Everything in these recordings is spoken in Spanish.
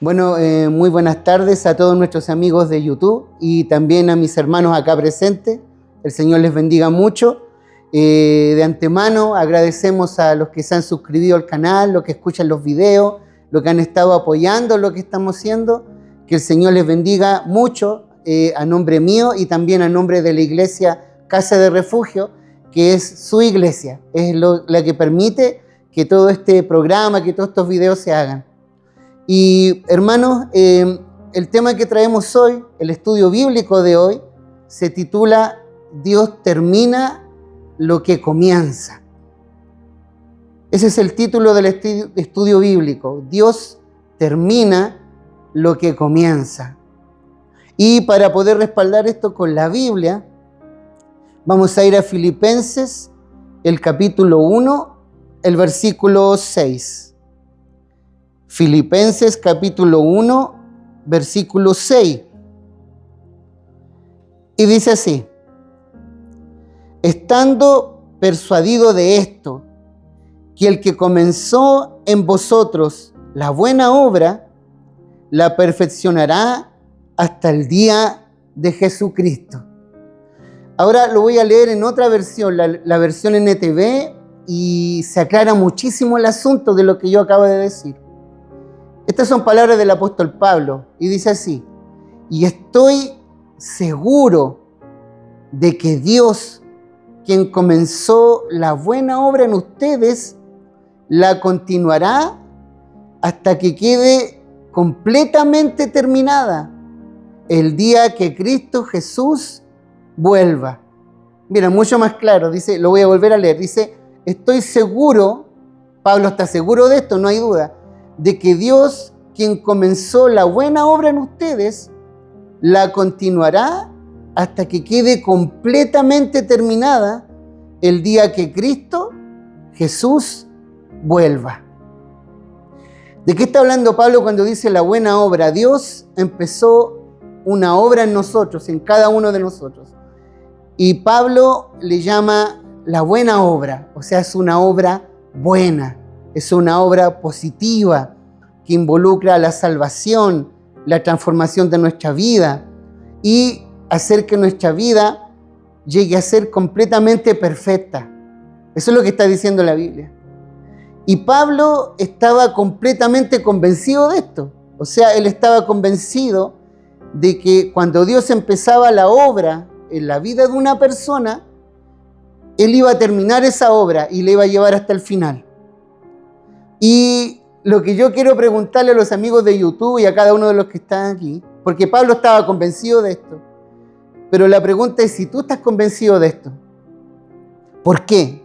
Bueno, muy buenas tardes a todos nuestros amigos de YouTube y también a mis hermanos acá presentes. El Señor les bendiga mucho. De antemano agradecemos a los que se han suscrito al canal, los que escuchan los videos, los que han estado apoyando lo que estamos haciendo. Que el Señor les bendiga mucho a nombre mío y también a nombre de la iglesia Casa de Refugio, que es su iglesia, es la que permite que todo este programa, que todos estos videos se hagan. Y hermanos, el tema que traemos hoy, el estudio bíblico de hoy, se titula Dios termina lo que comienza. Ese es el título del estudio bíblico. Dios termina lo que comienza. Y para poder respaldar esto con la Biblia, vamos a ir a Filipenses, el capítulo 1, el versículo 6. Filipenses capítulo 1, versículo 6. Y dice así: estando persuadido de esto, que el que comenzó en vosotros la buena obra, la perfeccionará hasta el día de Jesucristo. Ahora lo voy a leer en otra versión, la versión NTV, y se aclara muchísimo el asunto de lo que yo acabo de decir. Estas son palabras del apóstol Pablo y dice así: y estoy seguro de que Dios, quien comenzó la buena obra en ustedes, la continuará hasta que quede completamente terminada el día que Cristo Jesús vuelva. Mira, mucho más claro, dice, lo voy a volver a leer, dice, estoy seguro, Pablo está seguro de esto, no hay duda, de que Dios, quien comenzó la buena obra en ustedes, la continuará hasta que quede completamente terminada el día que Cristo Jesús vuelva. ¿De qué está hablando Pablo cuando dice la buena obra? Dios empezó una obra en nosotros, en cada uno de nosotros. Y Pablo le llama la buena obra, o sea, es una obra buena. Es una obra positiva que involucra la salvación, la transformación de nuestra vida y hacer que nuestra vida llegue a ser completamente perfecta. Eso es lo que está diciendo la Biblia. Y Pablo estaba completamente convencido de esto. O sea, él estaba convencido de que cuando Dios empezaba la obra en la vida de una persona, él iba a terminar esa obra y le iba a llevar hasta el final. Y lo que yo quiero preguntarle a los amigos de YouTube y a cada uno de los que están aquí, porque Pablo estaba convencido de esto, pero la pregunta es si tú estás convencido de esto. ¿Por qué?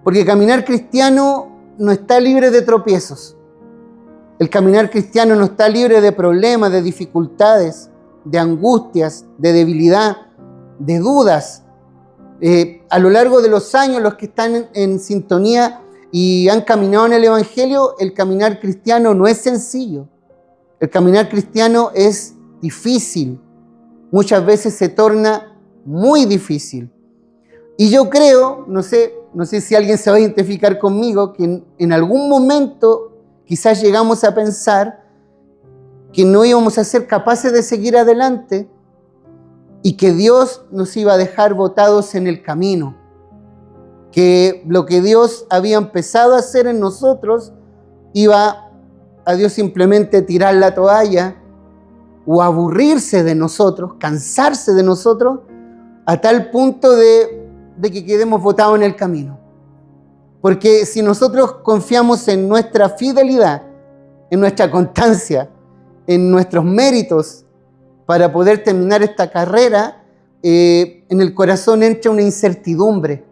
Porque caminar cristiano no está libre de tropiezos. El caminar cristiano no está libre de problemas, de dificultades, de angustias, de debilidad, de dudas. A lo largo de los años, los que están en sintonía y han caminado en el Evangelio, el caminar cristiano no es sencillo. El caminar cristiano es difícil. Muchas veces se torna muy difícil. Y yo creo, no sé si alguien se va a identificar conmigo, que en algún momento quizás llegamos a pensar que no íbamos a ser capaces de seguir adelante y que Dios nos iba a dejar botados en el camino. Que lo que Dios había empezado a hacer en nosotros iba a Dios simplemente tirar la toalla o aburrirse de nosotros, cansarse de nosotros a tal punto de que quedemos botados en el camino. Porque si nosotros confiamos en nuestra fidelidad, en nuestra constancia, en nuestros méritos para poder terminar esta carrera, en el corazón entra una incertidumbre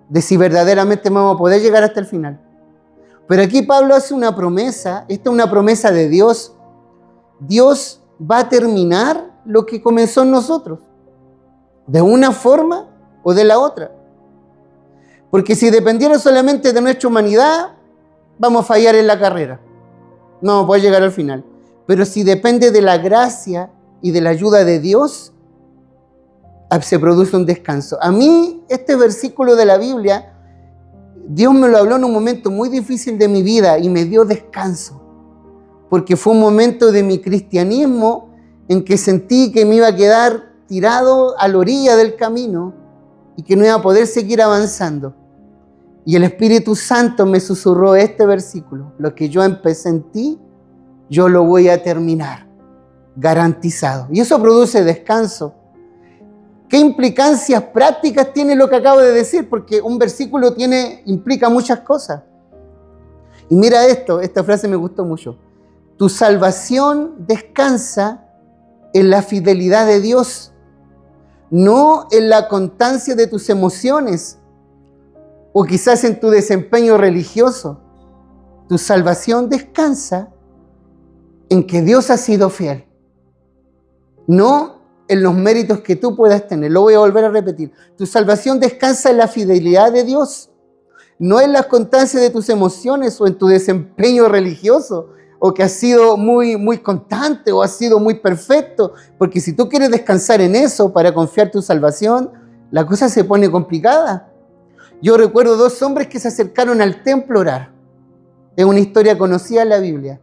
de si verdaderamente vamos a poder llegar hasta el final. Pero aquí Pablo hace una promesa, esta es una promesa de Dios. Dios va a terminar lo que comenzó en nosotros, de una forma o de la otra. Porque si dependiera solamente de nuestra humanidad, vamos a fallar en la carrera. No vamos a poder llegar al final. Pero si depende de la gracia y de la ayuda de Dios, se produce un descanso. A mí, este versículo de la Biblia, Dios me lo habló en un momento muy difícil de mi vida y me dio descanso. porque fue un momento de mi cristianismo en que sentí que me iba a quedar tirado a la orilla del camino y que no iba a poder seguir avanzando. Y el Espíritu Santo me susurró este versículo: lo que yo empecé en ti, yo lo voy a terminar, garantizado. Y eso produce descanso. ¿Qué implicancias prácticas tiene lo que acabo de decir? Porque un versículo implica muchas cosas. Y mira esta frase me gustó mucho. Tu salvación descansa en la fidelidad de Dios, no en la constancia de tus emociones o quizás en tu desempeño religioso. Tu salvación descansa en que Dios ha sido fiel, no en los méritos que tú puedas tener. Lo voy a volver a repetir. Tu salvación descansa en la fidelidad de Dios, no en la constancia de tus emociones o en tu desempeño religioso, o que has sido muy, muy constante o has sido muy perfecto. Porque si tú quieres descansar en eso para confiar tu salvación, la cosa se pone complicada. Yo recuerdo 2 hombres que se acercaron al templo a orar. Es una historia conocida en la Biblia.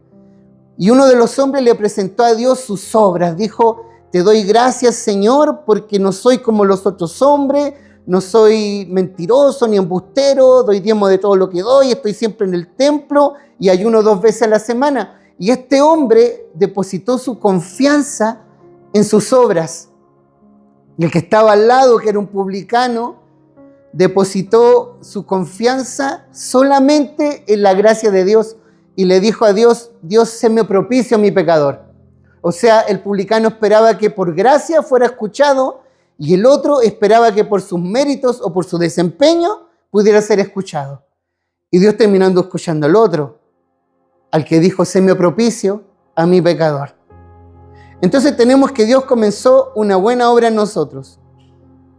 Y uno de los hombres le presentó a Dios sus obras. Dijo: te doy gracias, Señor, porque no soy como los otros hombres, no soy mentiroso ni embustero, doy diezmo de todo lo que doy, estoy siempre en el templo y ayuno 2 veces a la semana. Y este hombre depositó su confianza en sus obras. Y el que estaba al lado, que era un publicano, depositó su confianza solamente en la gracia de Dios y le dijo a Dios: Dios, séme propicio a mi pecador. O sea, el publicano esperaba que por gracia fuera escuchado y el otro esperaba que por sus méritos o por su desempeño pudiera ser escuchado. Y Dios terminando escuchando al otro, al que dijo: séme propicio a mi pecador. Entonces tenemos que Dios comenzó una buena obra en nosotros.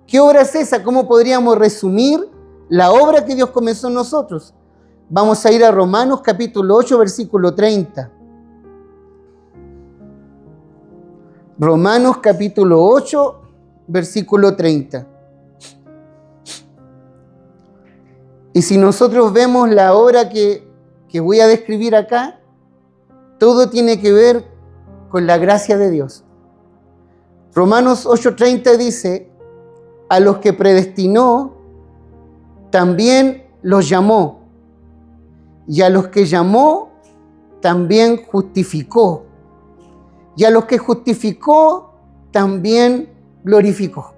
¿Qué obra es esa? ¿Cómo podríamos resumir la obra que Dios comenzó en nosotros? Vamos a ir a Romanos capítulo 8, versículo 30. Romanos capítulo 8, versículo 30. Y si nosotros vemos la obra que voy a describir acá, todo tiene que ver con la gracia de Dios. Romanos 8:30 dice: a los que predestinó, también los llamó. Y a los que llamó, también justificó. Y a los que justificó, también glorificó.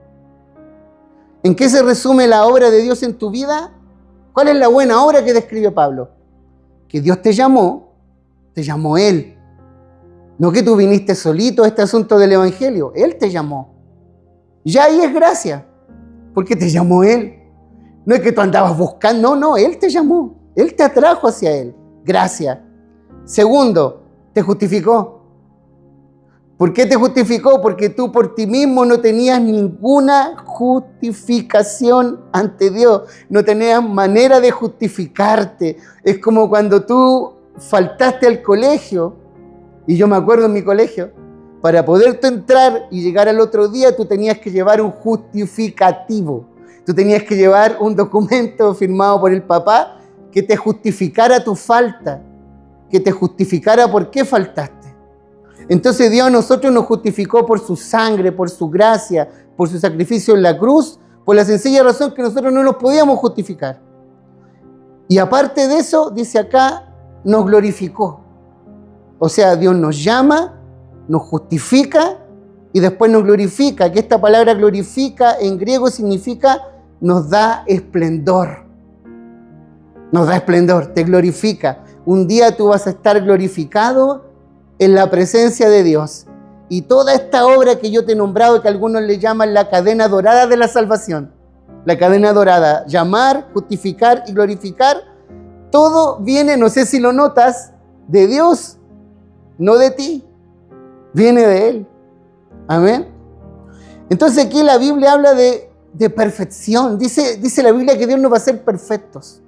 ¿En qué se resume la obra de Dios en tu vida? ¿Cuál es la buena obra que describe Pablo? Que Dios te llamó Él. No que tú viniste solito a este asunto del Evangelio. Él te llamó. Ya ahí es gracia, porque te llamó Él. No es que tú andabas buscando, no, Él te llamó. Él te atrajo hacia Él. Gracia. Segundo, te justificó. ¿Por qué te justificó? Porque tú por ti mismo no tenías ninguna justificación ante Dios. No tenías manera de justificarte. Es como cuando tú faltaste al colegio, y yo me acuerdo en mi colegio, para poder tú entrar y llegar al otro día, tú tenías que llevar un justificativo. Tú tenías que llevar un documento firmado por el papá que te justificara tu falta, que te justificara por qué faltaste. Entonces Dios a nosotros nos justificó por su sangre, por su gracia, por su sacrificio en la cruz, por la sencilla razón que nosotros no nos podíamos justificar. Y aparte de eso, dice acá, nos glorificó. O sea, Dios nos llama, nos justifica y después nos glorifica, que esta palabra glorifica en griego significa nos da esplendor. Nos da esplendor, te glorifica. Un día tú vas a estar glorificado en la presencia de Dios. Y toda esta obra que yo te he nombrado, que algunos le llaman la cadena dorada de la salvación, la cadena dorada, llamar, justificar y glorificar, todo viene, no sé si lo notas, de Dios, no de ti, viene de Él. Amén. Entonces aquí la Biblia habla de perfección. Dice la Biblia que Dios nos va a hacer perfectos.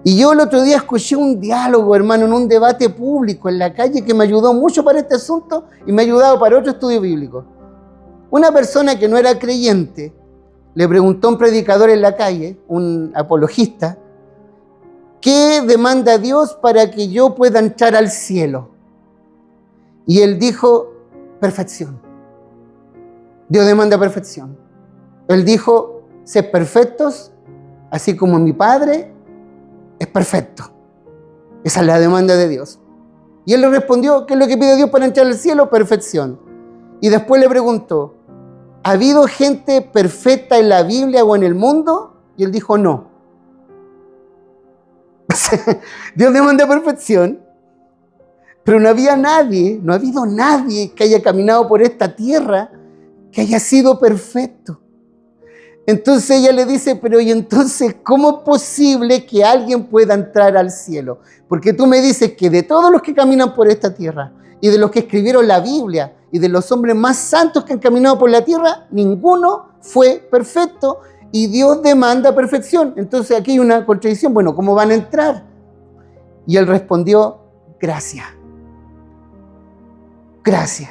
Y yo el otro día escuché un diálogo, hermano, en un debate público en la calle que me ayudó mucho para este asunto y me ha ayudado para otro estudio bíblico. Una persona que no era creyente le preguntó a un predicador en la calle, un apologista, ¿qué demanda Dios para que yo pueda entrar al cielo? Y él dijo, perfección. Dios demanda perfección. Él dijo, sed perfectos, así como mi Padre es perfecto. Esa es la demanda de Dios. Y él le respondió, ¿qué es lo que pide Dios para entrar al cielo? Perfección. Y después le preguntó, ¿ha habido gente perfecta en la Biblia o en el mundo? Y él dijo, no. Dios demanda perfección, pero no había nadie, no ha habido nadie que haya caminado por esta tierra que haya sido perfecto. Entonces ella le dice, pero ¿y entonces cómo es posible que alguien pueda entrar al cielo? Porque tú me dices que de todos los que caminan por esta tierra y de los que escribieron la Biblia y de los hombres más santos que han caminado por la tierra, ninguno fue perfecto y Dios demanda perfección. Entonces aquí hay una contradicción. Bueno, ¿cómo van a entrar? Y él respondió, gracias. Gracias.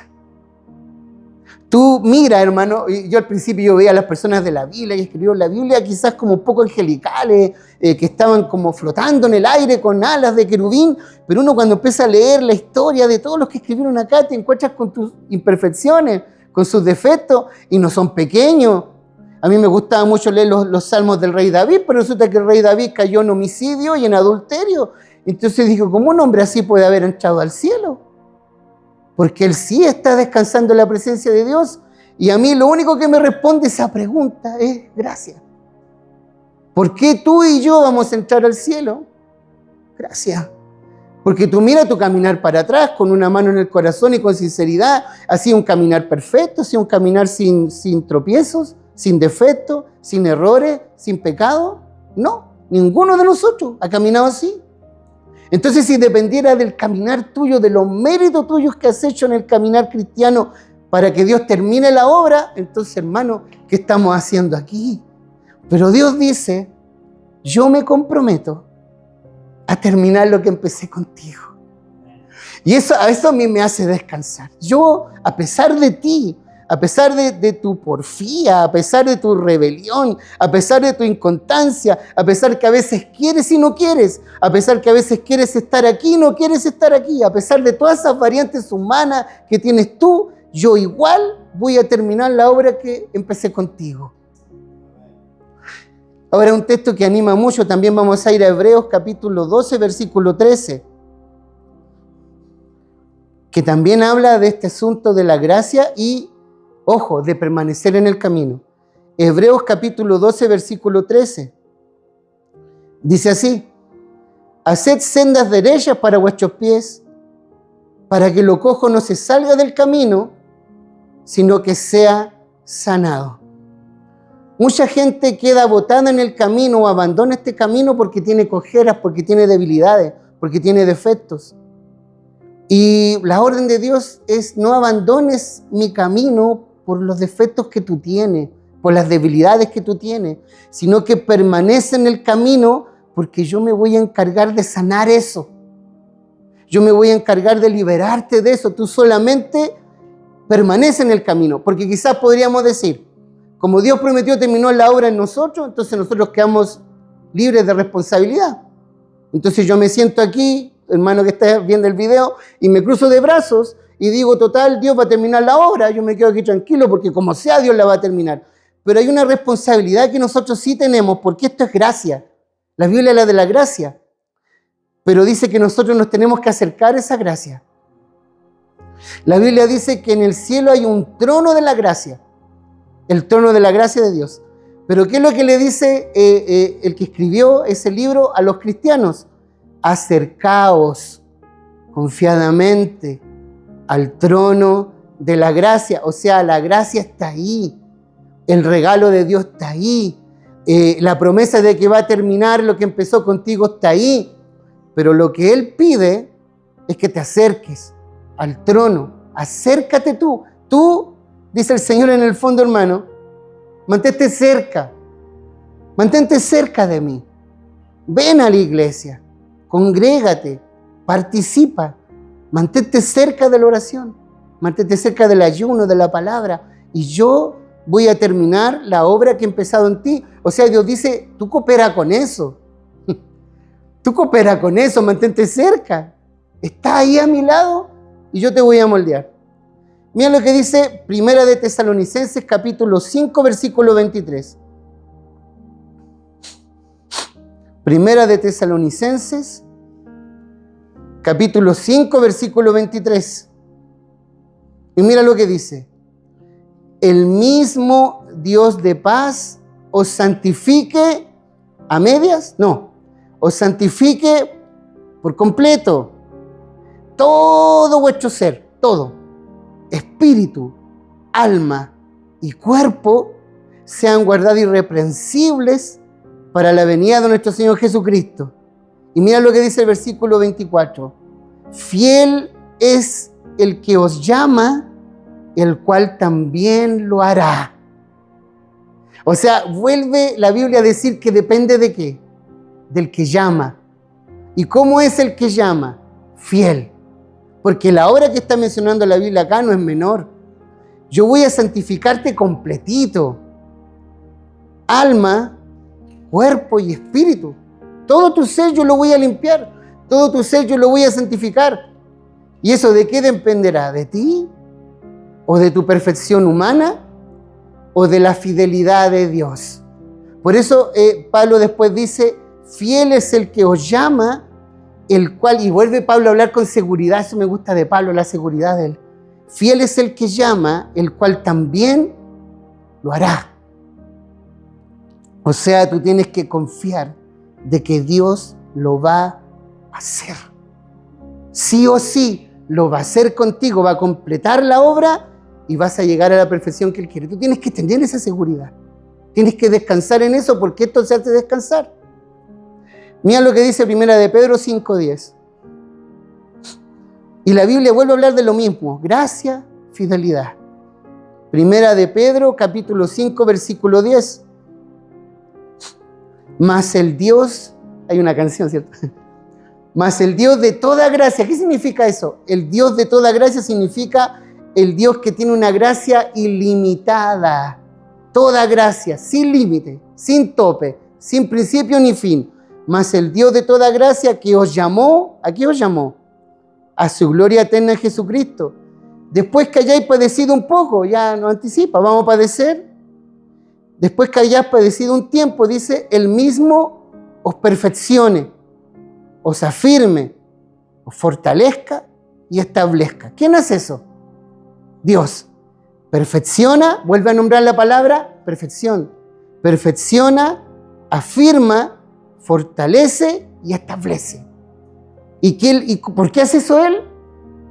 Tú mira, hermano, yo al principio yo veía a las personas de la Biblia y escribieron la Biblia quizás como un poco angelicales, que estaban como flotando en el aire con alas de querubín, pero uno cuando empieza a leer la historia de todos los que escribieron acá, te encuentras con tus imperfecciones, con sus defectos, y no son pequeños. A mí me gustaba mucho leer los salmos del rey David, pero resulta que el rey David cayó en homicidio y en adulterio. Entonces dijo, ¿cómo un hombre así puede haber entrado al cielo? Porque él sí está descansando en la presencia de Dios. Y a mí lo único que me responde esa pregunta es gracias. ¿Por qué tú y yo vamos a entrar al cielo? Gracias. Porque tú mira tu caminar para atrás con una mano en el corazón y con sinceridad. Ha sido un caminar perfecto, ha sido un caminar sin tropiezos, sin defectos, sin errores, sin pecado. No, ninguno de nosotros ha caminado así. Entonces, si dependiera del caminar tuyo, de los méritos tuyos que has hecho en el caminar cristiano para que Dios termine la obra, entonces, hermano, ¿qué estamos haciendo aquí? Pero Dios dice, yo me comprometo a terminar lo que empecé contigo. Y eso a mí me hace descansar. Yo, a pesar de ti, a pesar de tu porfía, a pesar de tu rebelión, a pesar de tu inconstancia, a pesar que a veces quieres y no quieres, a pesar que a veces quieres estar aquí y no quieres estar aquí, a pesar de todas esas variantes humanas que tienes tú, yo igual voy a terminar la obra que empecé contigo. Ahora un texto que anima mucho, también vamos a ir a Hebreos capítulo 12, versículo 13. Que también habla de este asunto de la gracia y, ojo, de permanecer en el camino. Hebreos capítulo 12, versículo 13. Dice así, haced sendas derechas para vuestros pies, para que lo cojo no se salga del camino, sino que sea sanado. Mucha gente queda botada en el camino o abandona este camino porque tiene cojeras, porque tiene debilidades, porque tiene defectos. Y la orden de Dios es no abandones mi camino por los defectos que tú tienes, por las debilidades que tú tienes, sino que permanece en el camino porque yo me voy a encargar de sanar eso. Yo me voy a encargar de liberarte de eso. Tú solamente permanece en el camino, porque quizás podríamos decir, como Dios prometió terminó la obra en nosotros, entonces nosotros quedamos libres de responsabilidad. Entonces yo me siento aquí, hermano que está viendo el video, y me cruzo de brazos y digo, total, Dios va a terminar la obra, yo me quedo aquí tranquilo porque como sea Dios la va a terminar. Pero hay una responsabilidad que nosotros sí tenemos, porque esto es gracia. La Biblia habla de la gracia, pero dice que nosotros nos tenemos que acercar a esa gracia. La Biblia dice que en el cielo hay un trono de la gracia, el trono de la gracia de Dios. Pero ¿qué es lo que le dice el que escribió ese libro a los cristianos? Acercaos confiadamente al trono de la gracia. O sea, la gracia está ahí, el regalo de Dios está ahí, la promesa de que va a terminar lo que empezó contigo está ahí. Pero lo que Él pide es que te acerques al trono. Acércate tú. Tú, dice el Señor en el fondo, hermano, mantente cerca de mí. Ven a la iglesia, congrégate, participa, mantente cerca de la oración, mantente cerca del ayuno, de la palabra, y yo voy a terminar la obra que he empezado en ti. O sea, Dios dice, tú coopera con eso. Tú coopera con eso, mantente cerca. Está ahí a mi lado y yo te voy a moldear. Mira lo que dice Primera de Tesalonicenses, capítulo 5, versículo 23. Primera de Tesalonicenses, capítulo 5, versículo 23. Y mira lo que dice. El mismo Dios de paz os santifique a medias, no, os santifique por completo. Todo vuestro ser, todo, espíritu, alma y cuerpo, sean guardados irreprensibles para la venida de nuestro Señor Jesucristo. Y mira lo que dice el versículo 24. Fiel es el que os llama, el cual también lo hará. O sea, vuelve la Biblia a decir que depende de qué, del que llama. ¿Y cómo es el que llama? Fiel. Porque la obra que está mencionando la Biblia acá no es menor. Yo voy a santificarte completito. Alma, cuerpo y espíritu. Todo tu ser yo lo voy a limpiar. Todo tu ser yo lo voy a santificar. ¿Y eso de qué dependerá? ¿De ti? ¿O de tu perfección humana? ¿O de la fidelidad de Dios? Por eso Pablo después dice, fiel es el que os llama, el cual, y vuelve Pablo a hablar con seguridad, eso me gusta de Pablo, la seguridad de él. Fiel es el que llama, el cual también lo hará. O sea, tú tienes que confiar de que Dios lo va a hacer. Sí o sí, lo va a hacer contigo, va a completar la obra y vas a llegar a la perfección que Él quiere. Tú tienes que tener esa seguridad. Tienes que descansar en eso porque esto se hace descansar. Mira lo que dice Primera de Pedro 5:10. Y la Biblia vuelve a hablar de lo mismo. Gracia, fidelidad. Primera de Pedro, capítulo 5, versículo 10. Mas el Dios, hay una canción, ¿cierto? Mas el Dios de toda gracia. ¿Qué significa eso? El Dios de toda gracia significa el Dios que tiene una gracia ilimitada. Toda gracia, sin límite, sin tope, sin principio ni fin. Mas el Dios de toda gracia que os llamó, ¿a qué os llamó? A su gloria eterna en Jesucristo. Después que hayáis padecido un poco, ya nos anticipa, vamos a padecer. Después que hayáis padecido un tiempo, dice, Él mismo os perfeccione, os afirme, os fortalezca y establezca. ¿Quién hace eso? Dios. Perfecciona, vuelve a nombrar la palabra, perfección. Perfecciona, afirma, fortalece y establece. ¿Y por qué hace eso Él?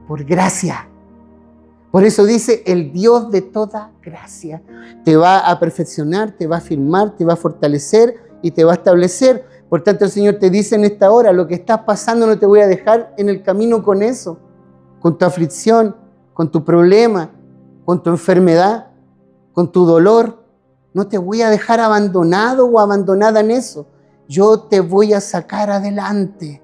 Por gracia. Por eso dice, el Dios de toda gracia te va a perfeccionar, te va a afirmar, te va a fortalecer y te va a establecer. Por tanto, el Señor te dice en esta hora, lo que estás pasando no te voy a dejar en el camino con eso, con tu aflicción, con tu problema, con tu enfermedad, con tu dolor. No te voy a dejar abandonado o abandonada en eso. Yo te voy a sacar adelante.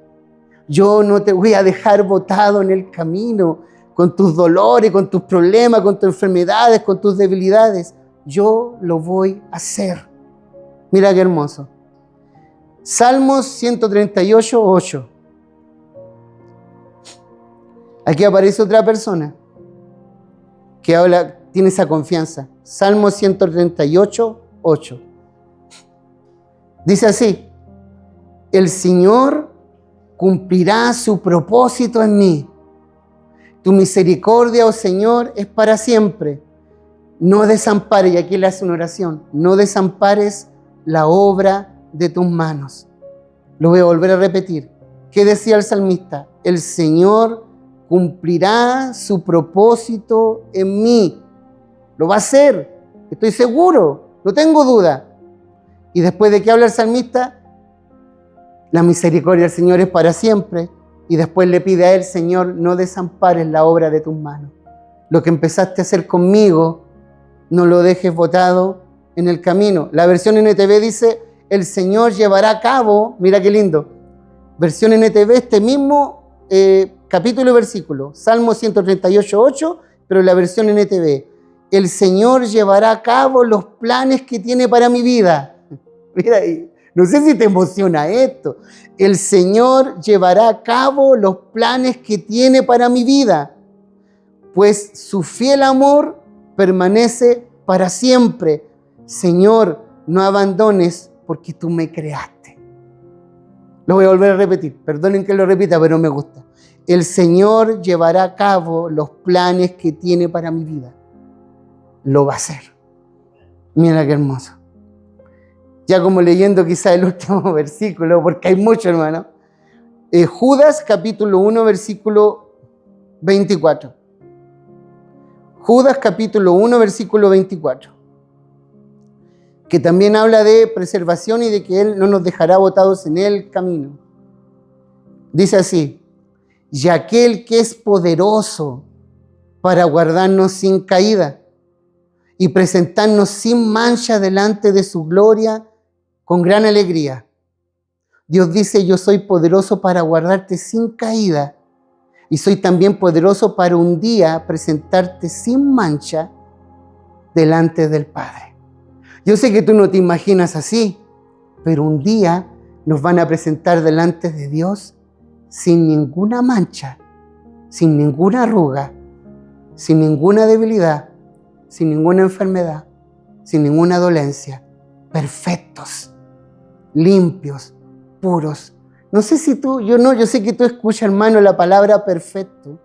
Yo no te voy a dejar botado en el camino con tus dolores, con tus problemas, con tus enfermedades, con tus debilidades. Yo lo voy a hacer. Mira qué hermoso. Salmos 138, 8. Aquí aparece otra persona que habla, tiene esa confianza. Salmos 138, 8. Dice así, el Señor cumplirá su propósito en mí. Tu misericordia, oh Señor, es para siempre. No desampares, y aquí le hace una oración, no desampares la obra de tus manos. Lo voy a volver a repetir. ¿Qué decía el salmista? El Señor cumplirá su propósito en mí. Lo va a hacer, estoy seguro, no tengo duda. Y después de que habla el salmista, la misericordia del Señor es para siempre. Y después le pide a Él, Señor, no desampares la obra de tus manos. Lo que empezaste a hacer conmigo, no lo dejes botado en el camino. La versión NTV dice, el Señor llevará a cabo, mira qué lindo, versión NTV, este mismo capítulo y versículo, Salmo 138, 8, pero la versión NTV, el Señor llevará a cabo los planes que tiene para mi vida. Mira ahí, No sé si te emociona esto. El Señor llevará a cabo los planes que tiene para mi vida, pues su fiel amor permanece para siempre. Señor, no abandones porque tú me creaste. Lo voy a volver a repetir. Perdonen que lo repita, pero me gusta. El Señor llevará a cabo los planes que tiene para mi vida. Lo va a hacer. Mira qué hermoso. Ya como leyendo quizá el último versículo, porque hay mucho, hermano. Judas capítulo 1, versículo 24. Judas capítulo 1, versículo 24. Que también habla de preservación y de que Él no nos dejará botados en el camino. Dice así: y aquel que es poderoso para guardarnos sin caída y presentarnos sin mancha delante de su gloria con gran alegría. Dios dice: yo soy poderoso para guardarte sin caída y soy también poderoso para un día presentarte sin mancha delante del Padre. Yo sé que tú no te imaginas así, pero un día nos van a presentar delante de Dios sin ninguna mancha, sin ninguna arruga, sin ninguna debilidad, sin ninguna enfermedad, sin ninguna dolencia, perfectos, limpios, puros. No sé si tú, yo sé que tú escuchas, hermano, la palabra perfecto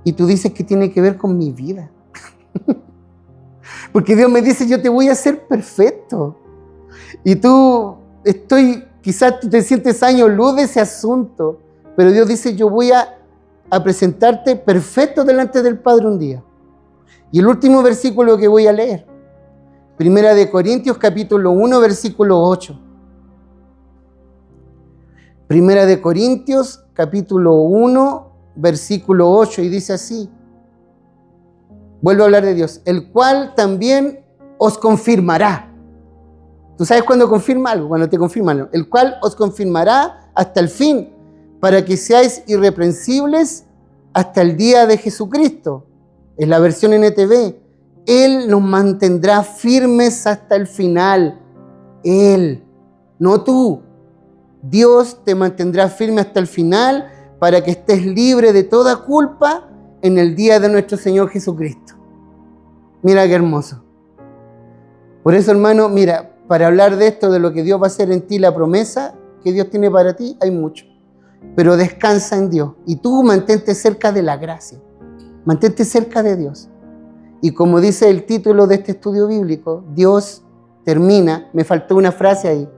y tú dices que tiene que ver con mi vida. Porque Dios me dice: yo te voy a hacer perfecto. Y quizás tú te sientes años luz de ese asunto, pero Dios dice: yo voy a presentarte perfecto delante del Padre un día. Y el último versículo que voy a leer, Primera de Corintios capítulo 1, versículo 8. Primera de Corintios capítulo 1, versículo 8, y dice así. Vuelvo a hablar de Dios, el cual también os confirmará. ¿Tú sabes cuándo confirma algo? Cuando te confirma algo. El cual os confirmará hasta el fin, para que seáis irreprensibles hasta el día de Jesucristo. Es la versión NTV. Él nos mantendrá firmes hasta el final. Él, no tú. Dios te mantendrá firme hasta el final para que estés libre de toda culpa en el día de nuestro Señor Jesucristo. Mira qué hermoso. Por eso, hermano, mira, para hablar de esto, de lo que Dios va a hacer en ti, la promesa que Dios tiene para ti, hay mucho. Pero descansa en Dios y tú mantente cerca de la gracia. Mantente cerca de Dios. Y como dice el título de este estudio bíblico, Dios termina, me faltó una frase ahí,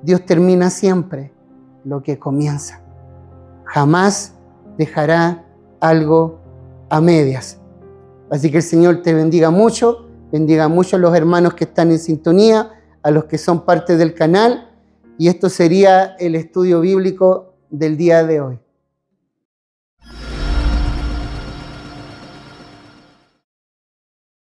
Dios termina siempre lo que comienza. Jamás dejará algo a medias. Así que el Señor te bendiga mucho a los hermanos que están en sintonía, a los que son parte del canal, y esto sería el estudio bíblico del día de hoy.